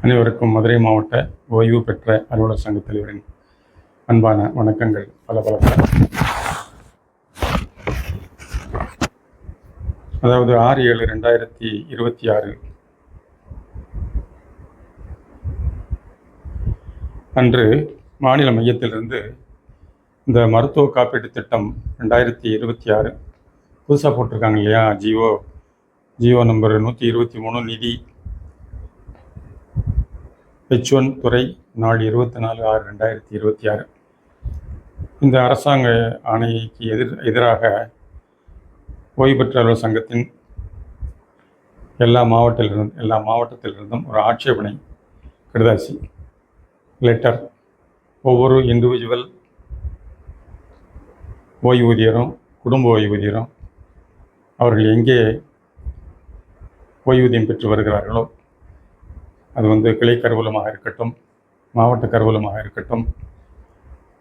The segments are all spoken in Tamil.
அனைவருக்கும் மதுரை மாவட்ட ஓய்வு பெற்ற அலுவலர் சங்க தலைவரின் அன்பான வணக்கங்கள். பல அதாவது 6/7/2026 அன்று மாநில மையத்திலிருந்து இந்த மருத்துவ காப்பீட்டு திட்டம் 2026 புதுசாக போட்டிருக்காங்க இல்லையா, ஜியோ நம்பர் 123 நிதி H1 துறை நாள் 24/6/2026 இந்த அரசாங்க ஆணைக்கு எதிராக ஓய்வு பெற்ற அலுவலர் சங்கத்தின் எல்லா மாவட்டத்திலிருந்தும் ஒரு ஆட்சேபனை கடிதாசி லெட்டர் ஒவ்வொரு இண்டிவிஜுவல் ஓய்வூதியரும் குடும்ப ஓய்வூதியரும் அவர்கள் எங்கே ஓய்வூதியம் பெற்று வருகிறார்களோ, அது கிளை கருவூலமாக இருக்கட்டும், மாவட்ட கருவூலமாக இருக்கட்டும்,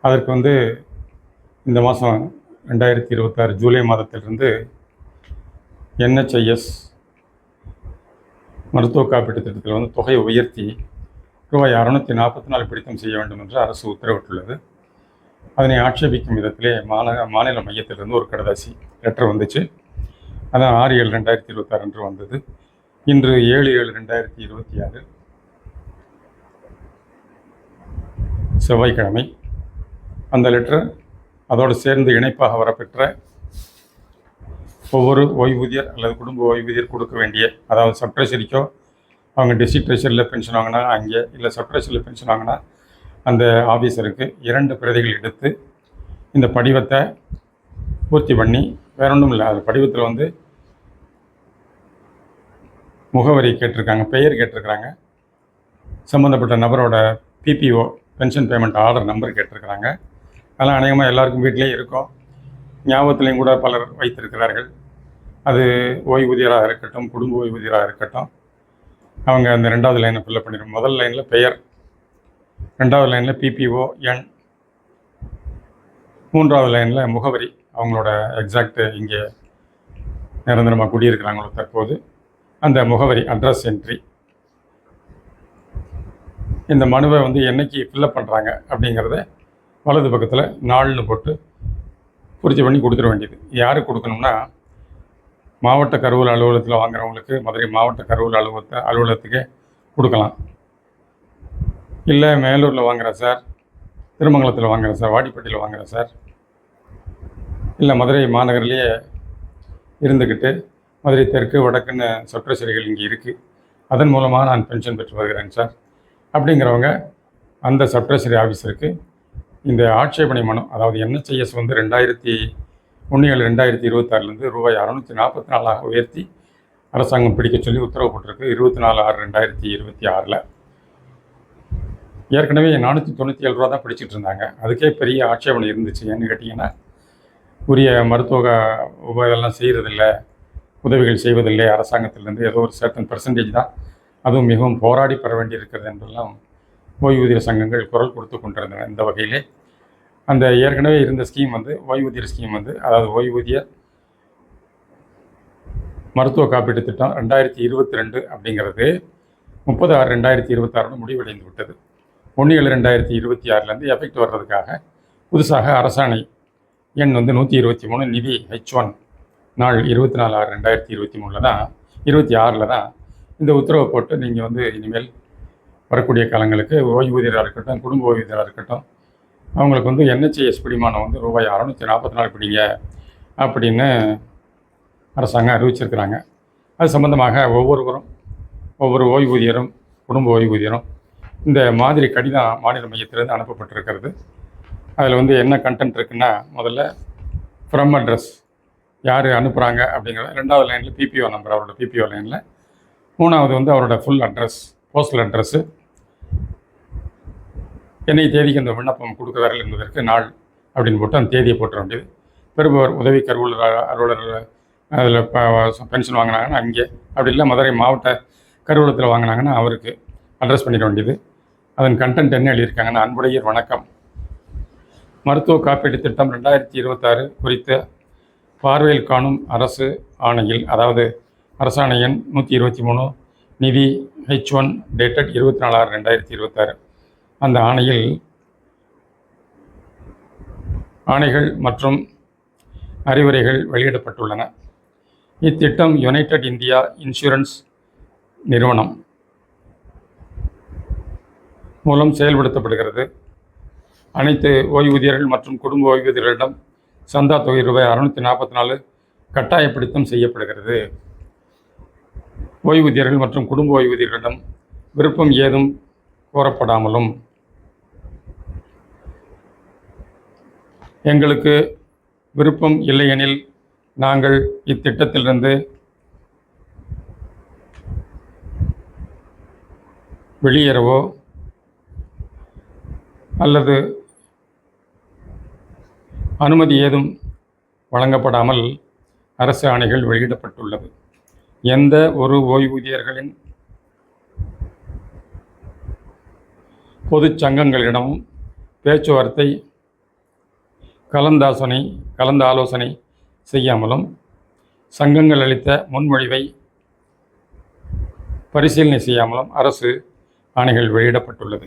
அதற்கு இந்த மாதம் 2026 ஜூலை மாதத்திலிருந்து NHIS மருத்துவ காப்பீட்டு திட்டத்தில் தொகையை உயர்த்தி ரூபாய் 644 பிடித்தம் செய்ய வேண்டும் என்று அரசு உத்தரவிட்டுள்ளது. அதனை ஆட்சேபிக்கும் விதத்திலே மாநில மையத்திலிருந்து ஒரு கடிதாசி லெட்டர் வந்துச்சு. அதான் 6/7/2026 அன்று வந்தது. இன்று 7/7/2026 செவ்வாய்க்கிழமை அந்த லெட்டர் அதோடு சேர்ந்து இணைப்பாக வரப்பெற்ற ஒவ்வொரு ஓய்வூதியர் அல்லது குடும்ப ஓய்வூதியர் கொடுக்க வேண்டிய, அதாவது சப்ட்ரெஷரிக்கோ அவங்க டிஸ்ட்ரிக்ட் ட்ரெஷரியில் பென்ஷன் வாங்கினா அங்கே, இல்லை சப்ட்ரெஷரியில் பென்ஷன் வாங்கினா அந்த ஆஃபீஸருக்கு 2 பிரதிகள் எடுத்து இந்த படிவத்தை பூர்த்தி பண்ணி, வேற ஒன்றும் இல்லை, அது படிவத்தில் முகவரி கேட்டிருக்காங்க, பெயர் கேட்டிருக்கிறாங்க, சம்மந்தப்பட்ட நபரோட PPO pension payment order number கேட்டிருக்கிறாங்க. அதெல்லாம் அநேகமாக எல்லாருக்கும் வீட்டிலே இருக்கும், ஞாபகத்துலேயும் கூட பலர் வைத்திருக்கிறார்கள். அது ஓய்வூதியராக இருக்கட்டும், குடும்ப ஓய்வூதியராக இருக்கட்டும், அவங்க அந்த 2வது லைனை ஃபில்லப் பண்ணிடுவோம். முதல் லைனில் பெயர், 2வது லைனில் PPO எண், 3வது லைனில் முகவரி, அவங்களோட எக்ஸாக்ட் இங்கே நிரந்தரமாக குடியிருக்கிறாங்களோ தற்போது அந்த முகவரி, அட்ரஸ் என்ட்ரி. இந்த மனுவை என்னைக்கு ஃபில்லப் பண்ணுறாங்க அப்படிங்கிறத வலது பக்கத்தில் நாள்னு போட்டு பூர்த்தி பண்ணி கொடுத்துட வேண்டியது. யாருக்கு கொடுக்கணும்னா, மாவட்ட கருவூல அலுவலகத்தில் வாங்குறவங்களுக்கு மதுரை மாவட்ட கருவூல அலுவலகத்துக்கே கொடுக்கலாம். இல்லை மேலூரில் வாங்குகிறேன் சார், திருமங்கலத்தில் வாங்குகிறேன் சார், வாடிப்பட்டியில் வாங்குகிறேன் சார், இல்லை மதுரை மாநகரிலேயே இருந்துக்கிட்டு மதுரை தெற்கு வடக்குன்னு சப்ட்ரெஷரிகள் இங்கே இருக்குது, அதன் மூலமாக நான் பென்ஷன் பெற்று வருகிறேன் சார் அப்படிங்கிறவங்க அந்த சப்ட்ரெஷரி ஆஃபீஸருக்கு இந்த ஆட்சேபனை மனு, அதாவது NHIS 1/7/2026 ரூபாய் 644 உயர்த்தி அரசாங்கம் பிடிக்க சொல்லி உத்தரவு போட்டிருக்கு 24/6/2026. ஏற்கனவே 497 ரூபா தான் பிடிச்சிட்டு இருந்தாங்க. அதுக்கே பெரிய ஆட்சேபனை இருந்துச்சு. ஏன்னு கேட்டிங்கன்னா, உரிய மருத்துவ உபயோகம்லாம் செய்கிறதில்ல, உதவிகள் செய்வதில்லை, அரசாங்கத்திலேருந்து ஏதோ ஒரு சர்டன் பெர்சன்டேஜ் தான், அதுவும் மிகவும் போராடி பெற வேண்டியிருக்கிறது என்றெல்லாம் ஓய்வூதிய சங்கங்கள் குரல் கொடுத்து கொண்டிருந்தன. இந்த வகையிலே அந்த ஏற்கனவே இருந்த ஸ்கீம் ஓய்வூதியர் ஸ்கீம் அதாவது ஓய்வூதிய மருத்துவ காப்பீட்டு திட்டம் 2022 அப்படிங்கிறது 30/6/2026 முடிவடைந்து விட்டது. 1/7/2026 எஃபெக்ட் வர்றதுக்காக புதுசாக அரசாணை எண் 123 நிதி H1 நாள் 24/6/2026 தான் இந்த உத்தரவை போட்டு நீங்கள் இனிமேல் வரக்கூடிய காலங்களுக்கு ஓய்வூதியராக இருக்கட்டும், குடும்ப ஓய்வூதியராக இருக்கட்டும், அவங்களுக்கு NHIS பிடிமானம் ரூபாய் 644 பிடிங்க அப்படின்னு அரசாங்கம் அறிவிச்சிருக்கிறாங்க. அது சம்பந்தமாக ஒவ்வொரு ஓய்வூதியரும் குடும்ப ஓய்வூதியரும் இந்த மாதிரி கடிதம் மாநில மையத்திலிருந்து அனுப்பப்பட்டிருக்கிறது. அதில் என்ன கண்டென்ட் இருக்குன்னா, முதல்ல ஃப்ரம் அட்ரஸ் யார் அனுப்புகிறாங்க அப்படிங்கிறது, 2வது லைனில் PPO நம்பர், அவரோட PPO லைனில், 3வது அவரோட ஃபுல் அட்ரஸ், போஸ்டல் அட்ரஸ்ஸு, என்னைக்கு தேதிக்கு அந்த விண்ணப்பம் கொடுக்குறார்கள் என்பதற்கு நாள் அப்படின்னு போட்டு அந்த தேதியை போட்டுற வேண்டியது. பெறுபவர் உதவி அலுவலர் அதில் பென்ஷன் வாங்கினாங்கன்னா அங்கே, அப்படி இல்லை மதுரை மாவட்ட கருவூலத்தில் வாங்கினாங்கன்னா அவருக்கு அட்ரஸ் பண்ணிட வேண்டியது. அதன் கண்டென்ட் என்ன எழுதியிருக்காங்கன்னா, அன்புடையர் வணக்கம், மருத்துவ காப்பீட்டு திட்டம் 2026 குறித்த பார்வையில் காணும் அரசு ஆணையில், அதாவது அரசாணை எண் 123 நிதி H1 டேட்டட் 24/6/2026 அந்த ஆணையில் ஆணைகள் மற்றும் அறிவுரைகள் வெளியிடப்பட்டுள்ளன. இத்திட்டம் யுனைடெட் இந்தியா இன்சூரன்ஸ் நிறுவனம் மூலம் செயல்படுத்தப்படுகிறது. அனைத்து ஓய்வூதியர்கள் மற்றும் குடும்ப ஓய்வூதியர்களிடம் சந்தா தொகை ரூபாய் 644 கட்டாயப்படுத்தம் செய்யப்படுகிறது. ஓய்வூதியர்கள் மற்றும் குடும்ப ஓய்வூதியர்களிடம் விருப்பம் ஏதும் கோரப்படாமலும் எங்களுக்கு விருப்பம் இல்லையெனில் நாங்கள் இத்திட்டத்திலிருந்து வெளியேறவோ அல்லது அனுமதி ஏதும் வழங்கப்படாமல் அரசு ஆணைகள் வெளியிடப்பட்டுள்ளது. எந்த ஒரு ஓய்வூதியர்களின் பொதுச் சங்கங்களிடமும் பேச்சுவார்த்தை கலந்தாலோசனை செய்யாமலும் சங்கங்கள் அளித்த முன்மொழிவை பரிசீலனை செய்யாமலும் அரசு ஆணைகள் வெளியிடப்பட்டுள்ளது.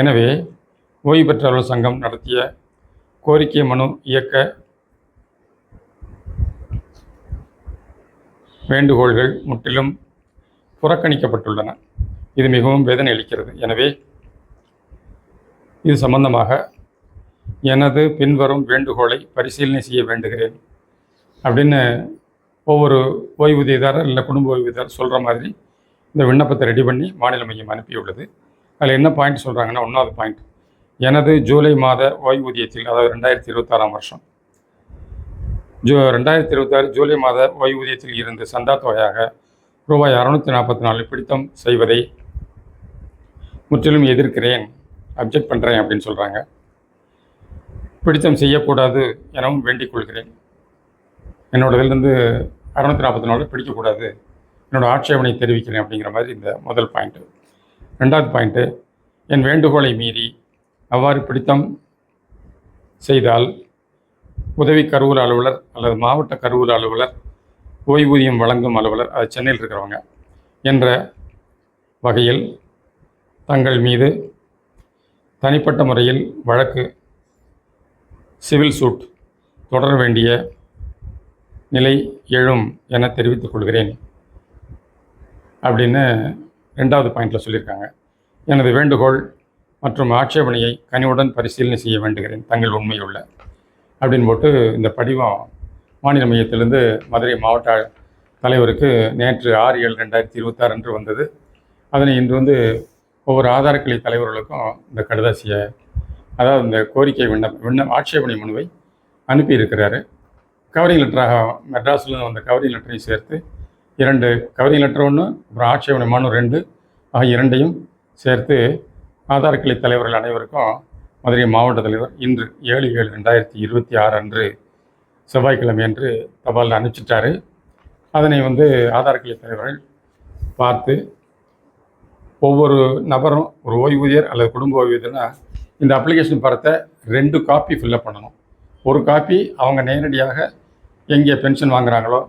எனவே ஓய்வு பெற்றவர்கள் சங்கம் நடத்திய கோரிக்கை மனு இயக்க வேண்டுகோள்கள் முற்றிலும் புறக்கணிக்கப்பட்டுள்ளன. இது மிகவும் வேதனை அளிக்கிறது. எனவே இது சம்பந்தமாக எனது பின்வரும் வேண்டுகோளை பரிசீலனை செய்ய வேண்டுகிறேன் அப்படின்னு ஒவ்வொரு ஓய்வூதியதாரர் இல்லை குடும்ப ஓய்வூதியதாரர் சொல்கிற மாதிரி இந்த விண்ணப்பத்தை ரெடி பண்ணி மாநில மையம் அனுப்பியுள்ளது. அதில் என்ன பாயிண்ட் சொல்கிறாங்கன்னா, 1வது பாயிண்ட், எனது ஜூலை மாத ஓய்வூதியத்தில், அதாவது 2026 வருஷம் 2026 ஜூலை மாத ஓய்வூதியத்தில் இருந்து சந்தா தொகையாக ரூபாய் 644 பிடித்தம் செய்வதை முற்றிலும் எதிர்க்கிறேன், அப்ஜெக்ட் பண்ணுறேன் அப்படின்னு சொல்கிறாங்க. பிடித்தம் செய்யக்கூடாது எனவும் வேண்டிக் கொள்கிறேன். என்னோடதுலேருந்து 644 பிடிக்கக்கூடாது, என்னோடய ஆட்சேபனை தெரிவிக்கிறேன் அப்படிங்கிற மாதிரி இந்த முதல் பாயிண்ட்டு. 2வது பாயிண்ட்டு, என் வேண்டுகோளை மீறி அவ்வாறு பிடித்தம் செய்தால் உதவி கருவூல அலுவலர் அல்லது மாவட்ட கருவூல அலுவலர், ஓய்வூதியம் வழங்கும் அலுவலர், அது சென்னையில் இருக்கிறவங்க என்ற வகையில் தங்கள் மீது தனிப்பட்ட முறையில் வழக்கு, சிவில் சூட் தொடர வேண்டிய நிலை எழும் என தெரிவித்துக் கொள்கிறேன் அப்படின்னு 2வது பாயிண்டில் சொல்லியிருக்காங்க. எனது வேண்டுகோள் மற்றும் ஆட்சேபனையை கனிவுடன் பரிசீலனை செய்ய வேண்டுகிறேன், தங்கள் உண்மையுள்ள அப்படின்னு போட்டு இந்த படிவம் மாநில மையத்திலிருந்து மதுரை மாவட்ட தலைவருக்கு நேற்று 6/7/2026 அன்று வந்தது. அதனை இன்று ஒவ்வொரு ஆதார கிளை தலைவர்களுக்கும் இந்த கடிதாசியை, அதாவது இந்த கோரிக்கை ஆட்சேபனை மனுவை அனுப்பியிருக்கிறாரு. கவரிங் லெட்டராக மெட்ராஸில் வந்த கவரிங் லெட்டரையும் சேர்த்து 2 கவரிங் லெட்டர் 1, அப்புறம் ஆட்சேபனை மனு 2 ஆகிய 2ஐயும் சேர்த்து ஆதார கிளை தலைவர்கள் அனைவருக்கும் மதுரை மாவட்ட தலைவர் இன்று 7/7/2026 அன்று செவ்வாய்க்கிழமை அன்று தபாலில் அனுப்பிச்சிட்டாரு. அதனை ஆதார கிளை தலைவர்கள் பார்த்து, ஒவ்வொரு நபரும் ஒரு ஓய்வூதியர் அல்லது குடும்ப ஓய்வூதியர்னா இந்த அப்ளிகேஷன் பரத்தை 2 காப்பி ஃபில்லப் பண்ணணும். ஒரு காப்பி அவங்க நேரடியாக எங்கே பென்ஷன் வாங்குகிறாங்களோ,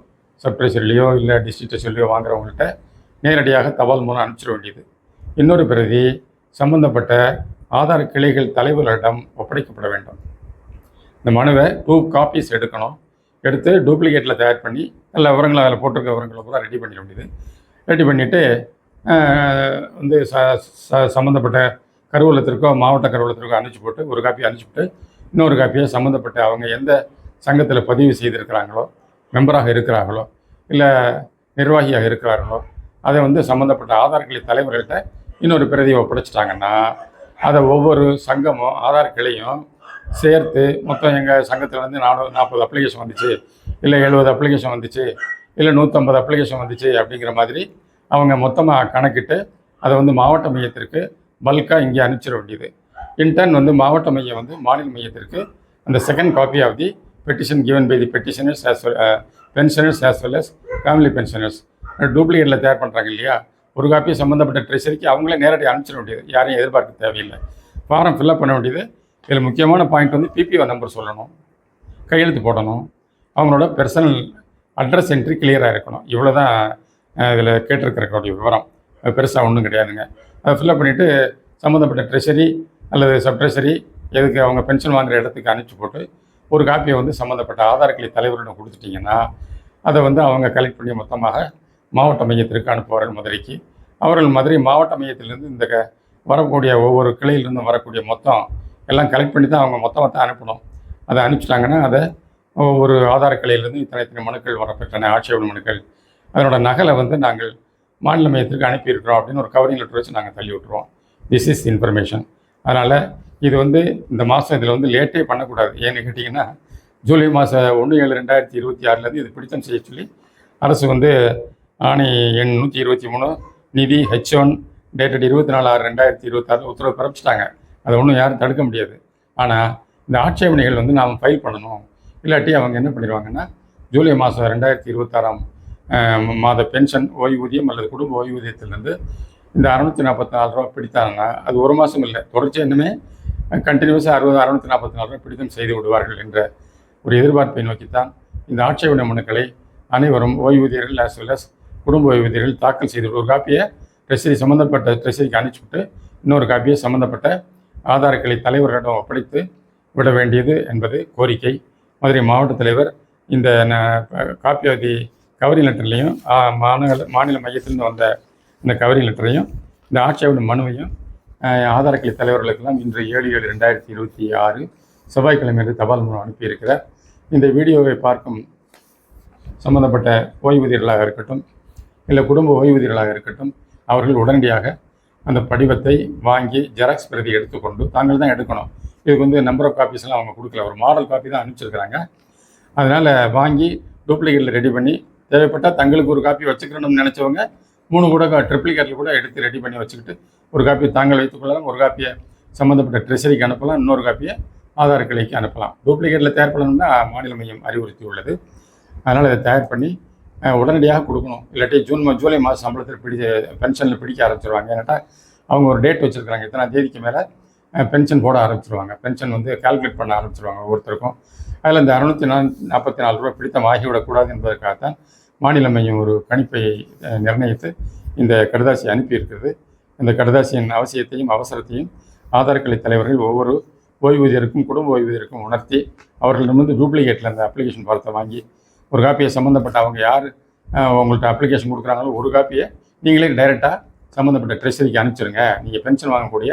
சப்ட்ரெஷரிலையோ இல்லை டிஸ்ட்ரிக்ட்ரெஷரிலையோ வாங்குறவங்கள்ட்ட நேரடியாக தபால் மூலம் அனுப்பிச்சிட வேண்டியது. இன்னொரு பிரதி சம்பந்தப்பட்ட ஆதார கிளைகள் தலைவர்களிடம் ஒப்படைக்கப்பட வேண்டும். இந்த மனுவை 2 காப்பீஸ் எடுக்கணும். எடுத்து டூப்ளிகேட்டில் தயார் பண்ணி எல்லா விவரங்களும் அதில் போட்டிருக்க விவரங்களை பூரா ரெடி பண்ணிட வேண்டியது. ரெடி பண்ணிவிட்டு சம்மந்தப்பட்ட கருவூலத்திற்கோ மாவட்ட கருவூலத்திற்கோ அனுப்பிச்சி போட்டு, ஒரு காப்பி அனுப்பிச்சிவிட்டு இன்னொரு காப்பியை சம்மந்தப்பட்ட அவங்க எந்த சங்கத்தில் பதிவு செய்திருக்கிறாங்களோ, மெம்பராக இருக்கிறார்களோ, இல்லை நிர்வாகியாக இருக்கிறார்களோ, அதை சம்மந்தப்பட்ட ஆதார கிளை தலைவர்கள்ட்ட இன்னொரு பிரதியை ஒப்படைச்சிட்டாங்கன்னா, அதை ஒவ்வொரு சங்கமும் ஆதார கிளையும் சேர்த்து மொத்தம் எங்கள் சங்கத்தில் 440 அப்ளிகேஷன் வந்துச்சு, இல்லை 70 அப்ளிகேஷன் வந்துச்சு, இல்லை 150 அப்ளிகேஷன் வந்துச்சு அப்படிங்கிற மாதிரி அவங்க மொத்தமாக கணக்கிட்டு அதை மாவட்ட மையத்திற்கு பல்காக இங்கே அனுப்பிச்சிட வேண்டியது. இன்டர்ன் மாவட்ட மையம் மாநில மையத்திற்கு அந்த second copy of the petition given by the petitioners pensioners as well as family pensioners டூப்ளிகேட்டில் தயார் பண்ணுறாங்க இல்லையா, ஒரு காப்பி சம்மந்தப்பட்ட ட்ரெஷரிக்கு அவங்களே நேரடியாக அனுப்பிச்சிட வேண்டியது. யாரையும் எதிர்பார்க்க தேவையில்லை. ஃபாரம் ஃபில்அப் பண்ண வேண்டியது. இதில் முக்கியமான பாயிண்ட் பிபிஓ நம்பர் சொல்லணும், கையெழுத்து போடணும், அவங்களோட பர்சனல் அட்ரஸ் என்ட்ரி கிளியராக இருக்கணும். இவ்வளோ தான் இதில் கேட்டிருக்கிறக்கூடிய விவரம் அது பெருசாக ஒன்றும் கிடையாதுங்க. அதை ஃபில்லப் பண்ணிவிட்டு சம்மந்தப்பட்ட ட்ரெஷரி அல்லது சப் ட்ரெஷரி எதுக்கு அவங்க பென்ஷன் வாங்குகிற இடத்துக்கு அனுப்பிச்சி போட்டு ஒரு காப்பியை வந்து சம்மந்தப்பட்ட ஆதார் கிளை தலைவரிடம் கொடுத்துட்டிங்கன்னா அதை வந்து அவங்க கலெக்ட் பண்ணி மொத்தமாக மாவட்ட மையத்திற்கு அனுப்புவார்கள் மதுரைக்கு. அவர்கள் மதுரை மாவட்ட மையத்திலிருந்து இந்த வரக்கூடிய ஒவ்வொரு கிளையிலிருந்தும் வரக்கூடிய மொத்தம் எல்லாம் கலெக்ட் பண்ணி தான் அவங்க மொத்தமாக அனுப்பணும். அதை அனுப்பிச்சிட்டாங்கன்னா அதை ஒவ்வொரு ஆதார கிளையிலிருந்து இத்தனை மனுக்கள் வரப்பெற்றன, ஆட்சேபனை மனுக்கள், அதனோட நகலை வந்து நாங்கள் மாநில மையத்திற்கு அனுப்பியிருக்கிறோம் அப்படின்னு ஒரு கவரிங் லெட்டர் வச்சு நாங்கள் தள்ளி விட்டுருவோம். This is information. அதனால் இது வந்து இந்த மாதம் இதில் வந்து லேட்டே பண்ணக்கூடாது. ஏன்னு கேட்டிங்கன்னா ஜூலை மாதம் 1/7/2026 இது பிடித்தம் செய்ய சொல்லி அரசு வந்து ஆணை எண் 123 நிதி H1 டேட்டட் 24/6/2026 உத்தரவு பிறப்பிச்சிட்டாங்க. அதை ஒன்றும் யாரும் தடுக்க முடியாது. ஆனால் இந்த ஆட்சேபனைகள் வந்து நாம் ஃபைல் பண்ணணும். இல்லாட்டி அவங்க என்ன பண்ணிடுவாங்கன்னா ஜூலை மாதம் 2026 மாத பென்ஷன் ஓய்வூதியம் அல்லது குடும்ப ஓய்வூதியத்திலேருந்து இந்த 644 ரூபா பிடித்தாங்கன்னா அது ஒரு மாதம் இல்லை, தொடர்ச்சி இன்னுமே கண்டினியூஸாக 644 ரூபா பிடித்தம் செய்து விடுவார்கள் என்ற ஒரு எதிர்பார்ப்பை நோக்கித்தான் இந்த ஆட்சேபனை மனுக்களை அனைவரும் ஓய்வூதியர்கள் ஆஸ் வெல் அஸ் குடும்ப ஓய்வூதியர்கள் தாக்கல் செய்து ஒரு காப்பியை ட்ரெஷரி சம்மந்தப்பட்ட ட்ரெஷரிக்கு அனுப்பிச்சுட்டு இன்னொரு காப்பியை சம்மந்தப்பட்ட ஆதார கிளை தலைவர்களிடம் ஒப்படைத்து விட வேண்டியது என்பது கோரிக்கை. மதுரை மாவட்ட தலைவர் இந்த காப்பி ஆஃப் தி கவரிங் லெட்டர்லையும் மாநில மையத்திலிருந்து வந்த இந்த கவரிங் லெட்டரையும் இந்த ஆட்சேபனை மனுவையும் ஆதார கிளை தலைவர்களுக்கெல்லாம் இன்று 7/7/2026 செவ்வாய்க்கிழமை தபால் மூலம் அனுப்பியிருக்கிறார். இந்த வீடியோவை பார்க்கும் சம்பந்தப்பட்ட ஓய்வூதியர்களாக இருக்கட்டும் இல்லை குடும்ப ஓய்வூதியர்களாக இருக்கட்டும், அவர்கள் உடனடியாக அந்த படிவத்தை வாங்கி ஜெராக்ஸ் பிரதி எடுத்துக்கொண்டு தாங்கள் தான் எடுக்கணும். இதுக்கு வந்து நம்பர் ஆஃப் காப்பீஸ்லாம் அவங்க கொடுக்கல, ஒரு மாடல் காப்பி தான் அனுப்பிச்சிருக்கிறாங்க. அதனால் வாங்கி டூப்ளிகேட்டில் ரெடி பண்ணி தேவைப்பட்டால் தங்களுக்கு ஒரு காப்பி வச்சுக்கணும்னு நினச்சவங்க 3 கூட ட்ரிப்ளிகேட்டில் கூட எடுத்து ரெடி பண்ணி வச்சுக்கிட்டு ஒரு காப்பியை தாங்கள் வைத்துக்கொள்ளலாம், ஒரு காப்பியை சம்மந்தப்பட்ட ட்ரெஷரிக்கு அனுப்பலாம், இன்னொரு காப்பியை ஆதார கிளைக்கு அனுப்பலாம். டூப்ளிகேட்டில் தயார் பண்ணணும்னா மாநில மையம் அறிவுறுத்தி உள்ளது. அதனால் அதை தயார் பண்ணி உடனடியாக கொடுக்கணும். இல்லாட்டி ஜூலை மாதம் சம்பளத்தில் பென்ஷனில் பிடிக்க ஆரம்பிச்சிருவாங்க. ஏன்னாட்டா அவங்க ஒரு டேட் வச்சுருக்காங்க, இத்தனை தேதிக்கு மேலே பென்ஷன் போட ஆரம்பிச்சிருவாங்க, பென்ஷன் வந்து கால்குலேட் பண்ண ஆரம்பிச்சிருவாங்க ஒவ்வொருத்தருக்கும். அதில் இந்த 644 ரூபா பிடித்தம் ஆகிவிடக்கூடாது என்பதற்காகத்தான் மாநில மையம் ஒரு கணிப்பை நிர்ணயித்து இந்த கடிதாசியை அனுப்பியிருக்கிறது. இந்த கடிதாசியின் அவசியத்தையும் அவசரத்தையும் ஆதார் கிளை தலைவர்கள் ஒவ்வொரு ஓய்வூதியருக்கும் குடும்ப ஓய்வூதியருக்கும் உணர்த்தி அவர்களிடமிருந்து டூப்ளிகேட்டில் அந்த அப்ளிகேஷன் ஃபாரத்தை வாங்கி ஒரு காப்பியை சம்மந்தப்பட்ட அவங்க யார் உங்கள்கிட்ட அப்ளிகேஷன் கொடுக்குறாங்களோ ஒரு காப்பியை நீங்களே டைரெக்டாக சம்மந்தப்பட்ட ட்ரெஷரிக்கு அனுப்பிச்சிருங்க, நீங்கள் பென்ஷன் வாங்கக்கூடிய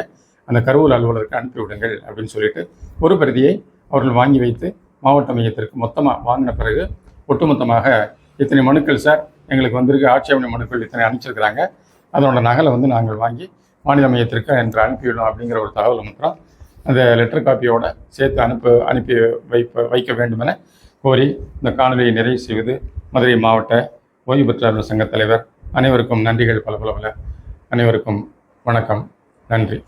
அந்த கருவூல அலுவலருக்கு அனுப்பிவிடுங்கள் அப்படின்னு சொல்லிட்டு ஒரு பிரதியை அவர்கள் வாங்கி வைத்து மாவட்ட மையத்திற்கு மொத்தமாக வாங்கின பிறகு ஒட்டுமொத்தமாக இத்தனை மனுக்கள் சார் எங்களுக்கு வந்திருக்கு, ஆட்சேபனை மனுக்கள் இத்தனை அனுப்பிச்சிருக்கிறாங்க, அதனோட நகலை வந்து நாங்கள் வாங்கி மாநில மையத்திற்கு என்று அனுப்பிவிடணும் அப்படிங்கிற ஒரு தகவல் மாத்திரம் அந்த லெட்டர் காப்பியோடு சேர்த்து அனுப்பி வைக்க வேண்டும் என கோரி இந்த காணொலியை நிறைவு செய்வது மதுரை மாவட்ட ஓய்வு பெற்றாளர் சங்க தலைவர். அனைவருக்கும் நன்றிகள் பல. அனைவருக்கும் வணக்கம், நன்றி.